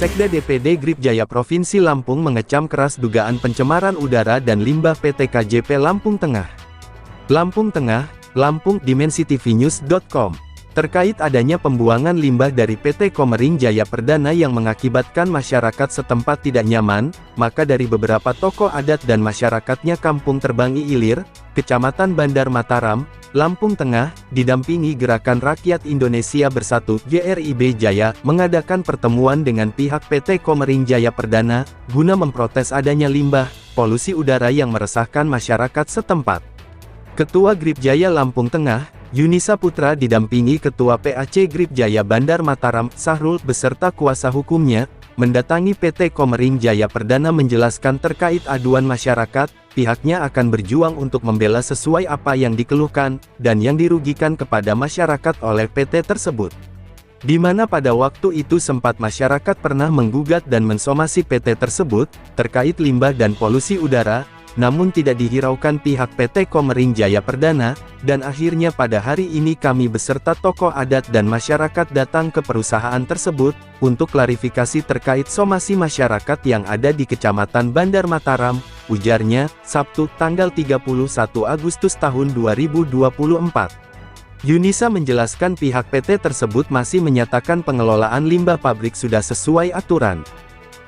Sekda DPD Grip Jaya Provinsi Lampung mengecam keras dugaan pencemaran udara dan limbah PT KJP Lampung Tengah. Lampung Tengah, Lampung, dimensitv.news.com. Terkait adanya pembuangan limbah dari PT Komering Jaya Perdana yang mengakibatkan masyarakat setempat tidak nyaman, maka dari beberapa tokoh adat dan masyarakatnya Kampung Terbangi Ilir, Kecamatan Bandar Mataram, Lampung Tengah, didampingi Gerakan Rakyat Indonesia Bersatu (GRIB) Jaya, mengadakan pertemuan dengan pihak PT Komering Jaya Perdana, guna memprotes adanya limbah, polusi udara yang meresahkan masyarakat setempat. Ketua Grip Jaya Lampung Tengah, Yunisa Putra didampingi Ketua PAC Grip Jaya Bandar Mataram, Sahrul, beserta kuasa hukumnya, mendatangi PT Komering Jaya Perdana menjelaskan terkait aduan masyarakat, pihaknya akan berjuang untuk membela sesuai apa yang dikeluhkan, dan yang dirugikan kepada masyarakat oleh PT tersebut. Di mana pada waktu itu sempat masyarakat pernah menggugat dan mensomasi PT tersebut, terkait limbah dan polusi udara, namun tidak dihiraukan pihak PT Komering Jaya Perdana, dan akhirnya pada hari ini kami beserta tokoh adat dan masyarakat datang ke perusahaan tersebut, untuk klarifikasi terkait somasi masyarakat yang ada di Kecamatan Bandar Mataram, ujarnya, Sabtu, tanggal 31 Agustus tahun 2024. Yunisa menjelaskan pihak PT tersebut masih menyatakan pengelolaan limbah pabrik sudah sesuai aturan.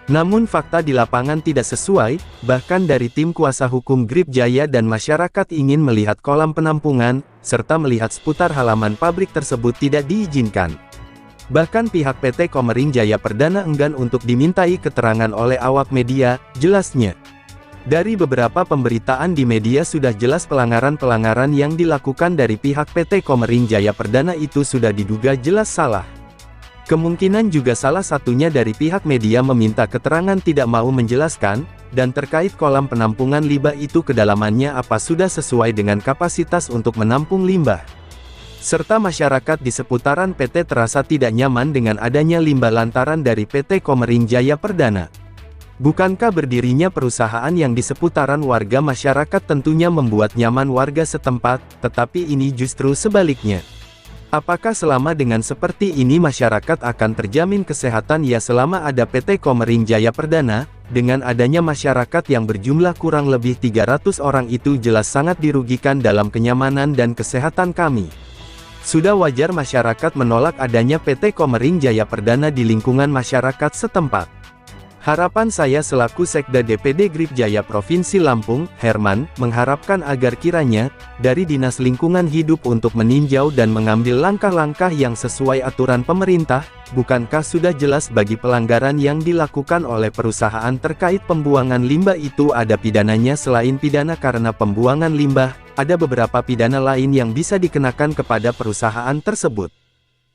Namun fakta di lapangan tidak sesuai, bahkan dari tim kuasa hukum Grip Jaya dan masyarakat ingin melihat kolam penampungan, serta melihat seputar halaman pabrik tersebut tidak diizinkan. Bahkan pihak PT Komering Jaya Perdana enggan untuk dimintai keterangan oleh awak media, jelasnya. Dari beberapa pemberitaan di media sudah jelas pelanggaran-pelanggaran yang dilakukan dari pihak PT Komering Jaya Perdana itu sudah diduga jelas salah. Kemungkinan juga salah satunya dari pihak media meminta keterangan tidak mau menjelaskan, dan terkait kolam penampungan limbah itu kedalamannya apa sudah sesuai dengan kapasitas untuk menampung limbah. Serta masyarakat di seputaran PT terasa tidak nyaman dengan adanya limbah lantaran dari PT Komering Jaya Perdana. Bukankah berdirinya perusahaan yang di seputaran warga masyarakat tentunya membuat nyaman warga setempat, tetapi ini justru sebaliknya. Apakah selama dengan seperti ini masyarakat akan terjamin kesehatan ya selama ada PT Komering Jaya Perdana, dengan adanya masyarakat yang berjumlah kurang lebih 300 orang itu jelas sangat dirugikan dalam kenyamanan dan kesehatan kami. Sudah wajar masyarakat menolak adanya PT Komering Jaya Perdana di lingkungan masyarakat setempat. Harapan saya selaku Sekda DPD Grip Jaya Provinsi Lampung, Herman, mengharapkan agar kiranya, dari Dinas Lingkungan Hidup untuk meninjau dan mengambil langkah-langkah yang sesuai aturan pemerintah, bukankah sudah jelas bagi pelanggaran yang dilakukan oleh perusahaan terkait pembuangan limbah itu ada pidananya selain pidana karena pembuangan limbah, ada beberapa pidana lain yang bisa dikenakan kepada perusahaan tersebut.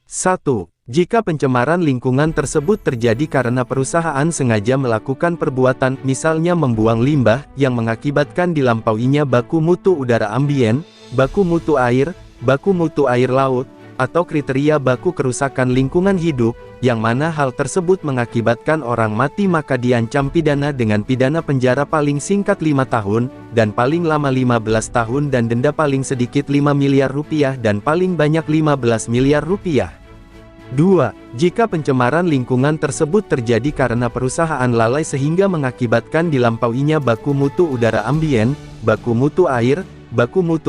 1. Jika pencemaran lingkungan tersebut terjadi karena perusahaan sengaja melakukan perbuatan, misalnya membuang limbah, yang mengakibatkan dilampauinya baku mutu udara ambien, baku mutu air laut, atau kriteria baku kerusakan lingkungan hidup, yang mana hal tersebut mengakibatkan orang mati maka diancam pidana dengan pidana penjara paling singkat 5 tahun, dan paling lama 15 tahun dan denda paling sedikit 5 miliar rupiah dan paling banyak 15 miliar rupiah. 2. Jika pencemaran lingkungan tersebut terjadi karena perusahaan lalai sehingga mengakibatkan dilampauinya baku mutu udara ambien, baku mutu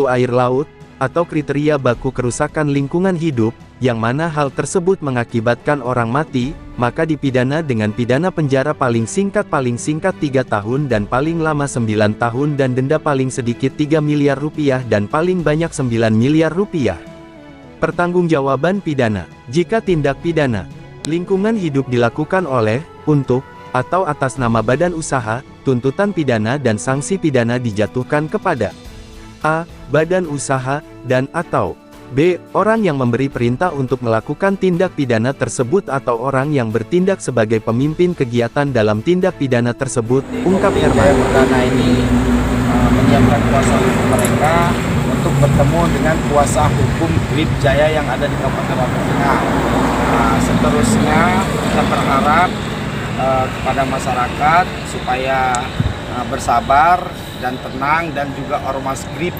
air laut, atau kriteria baku kerusakan lingkungan hidup, yang mana hal tersebut mengakibatkan orang mati, maka dipidana dengan pidana penjara paling singkat 3 tahun dan paling lama 9 tahun dan denda paling sedikit 3 miliar rupiah dan paling banyak 9 miliar rupiah. Pertanggungjawaban pidana. Jika tindak pidana lingkungan hidup dilakukan oleh, untuk, atau atas nama badan usaha, tuntutan pidana dan sanksi pidana dijatuhkan kepada A. Badan usaha, dan atau B. Orang yang memberi perintah untuk melakukan tindak pidana tersebut atau orang yang bertindak sebagai pemimpin kegiatan dalam tindak pidana tersebut, ungkap Herman. Perdana ini menyiapkan kuasa hukum mereka untuk bertemu dengan kuasa hukum Grip Jaya yang ada di Kabupaten Lampung Tengah. Seterusnya kita berharap kepada masyarakat supaya bersabar dan tenang, dan juga ormas Grip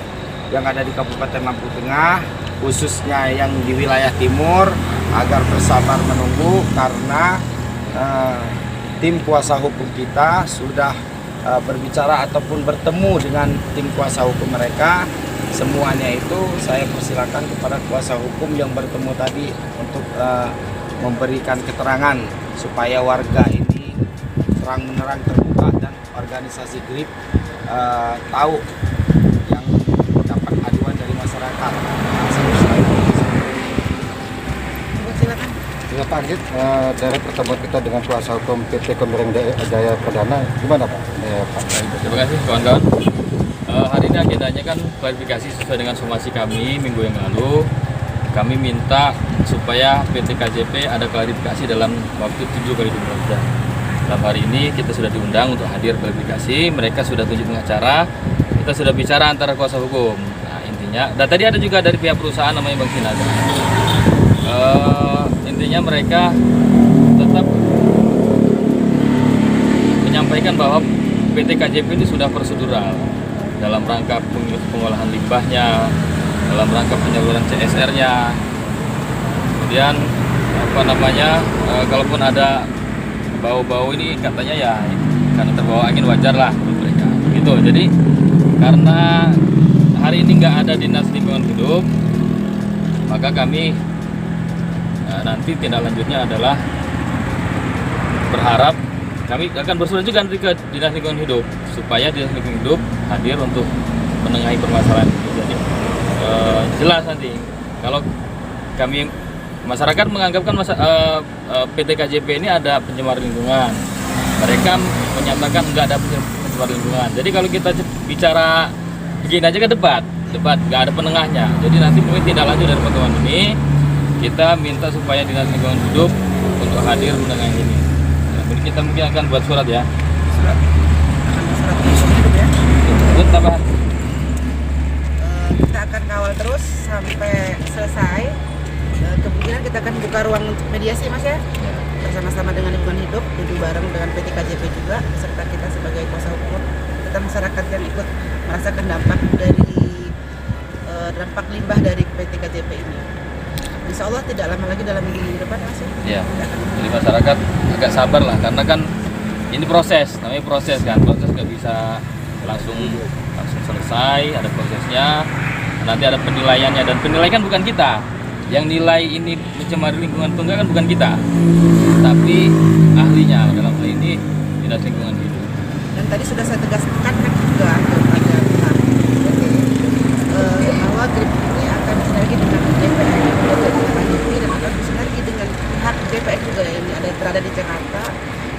yang ada di Kabupaten Lampung Tengah, khususnya yang di wilayah timur, agar bersabar menunggu karena tim kuasa hukum kita sudah berbicara ataupun bertemu dengan tim kuasa hukum mereka. Semuanya itu saya persilakan kepada kuasa hukum yang bertemu tadi untuk memberikan keterangan supaya warga ini terang menerang terbuka dan organisasi GRIP tahu yang dapat aduan dari masyarakat. Silakan. Ya Pak Anggit, dari pertemuan kita dengan kuasa hukum PT Komering Jaya Perdana, gimana Pak? Pak. Terima kasih kawan-kawan. Hari ini agendanya kan klarifikasi sesuai dengan somasi kami minggu yang lalu. Kami minta supaya PT KJP ada klarifikasi dalam waktu 7x24 jam. Dalam hari ini kita sudah diundang untuk hadir klarifikasi. Mereka sudah tunjuk pengacara. Kita sudah bicara antara kuasa hukum. Nah intinya, dan tadi ada juga dari pihak perusahaan namanya Bang Sinaga. Intinya mereka tetap menyampaikan bahwa PT KJP ini sudah prosedural dalam rangka pengolahan limbahnya, dalam rangka penyaluran CSR-nya. Kemudian kalaupun ada bau-bau ini katanya ya karena terbawa angin wajar lah menurut mereka. Gitu. Jadi karena hari ini nggak ada dinas lingkungan hidup, maka kami nanti tindak lanjutnya adalah berharap kami akan bersurat juga nanti ke Dinas Lingkungan Hidup supaya Dinas Lingkungan Hidup hadir untuk menengahi permasalahan itu. Jadi jelas nanti kalau kami masyarakat menganggapkan PT KJP ini ada pencemar lingkungan, mereka menyatakan enggak ada pencemar lingkungan. Jadi kalau kita bicara begini aja kan debat nggak ada penengahnya. Jadi nanti mungkin tindak lanjut dari pertemuan ini kita minta supaya Dinas Lingkungan Hidup untuk hadir menengahi ini. Jadi kita mungkin akan buat surat ya. Surat. Akan surat lingkungan hidup ya. Itu tambahan. Kita akan kawal terus sampai selesai. Kemungkinan kita akan buka ruang untuk mediasi Mas ya. Bersama-sama dengan lingkungan hidup, duduk bareng dengan PT KJP juga, beserta kita sebagai kuasa hukum. Kita masyarakat yang ikut merasakan dampak limbah dari PT KJP ini. Insya Allah tidak lama lagi dalam minggu depan Mas ya. Jadi masyarakat agak sabar lah karena kan ini proses, namanya proses kan, proses nggak bisa langsung selesai, ada prosesnya, nanti ada penilaiannya dan penilaian kan bukan kita, yang nilai ini mencemari lingkungan atau enggak kan bukan kita, tapi ahlinya dalam hal ini Dinas Lingkungan Hidup. Dan tadi sudah saya tegaskan kan juga kepada pihak bahwa GRIP ini akan bersinergi dengan DPR dan akan bersinergi dengan pihak DPR juga yang berada di Jakarta.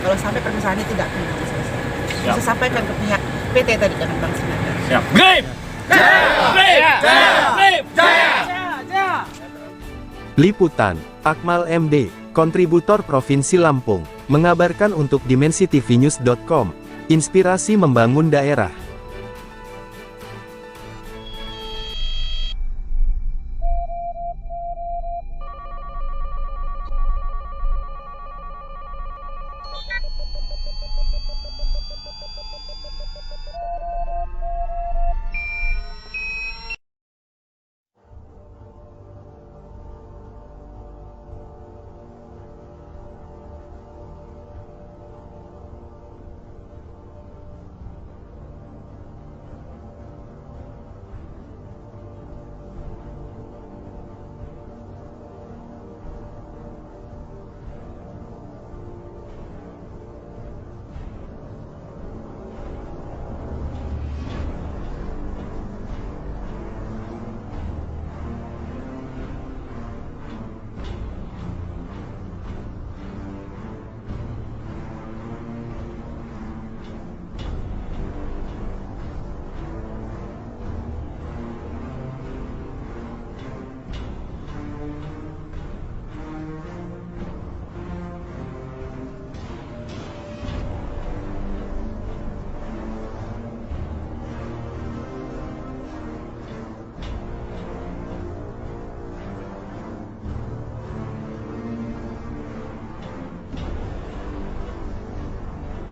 Kalau sampai permasalahan ini tidak akan selesai, saya sampaikan ke pihak PT tadi dengan Bang Sinaga. Siap. GRIP! Liputan, Akmal MD, kontributor Provinsi Lampung, mengabarkan untuk dimensitvnews.com, inspirasi membangun daerah.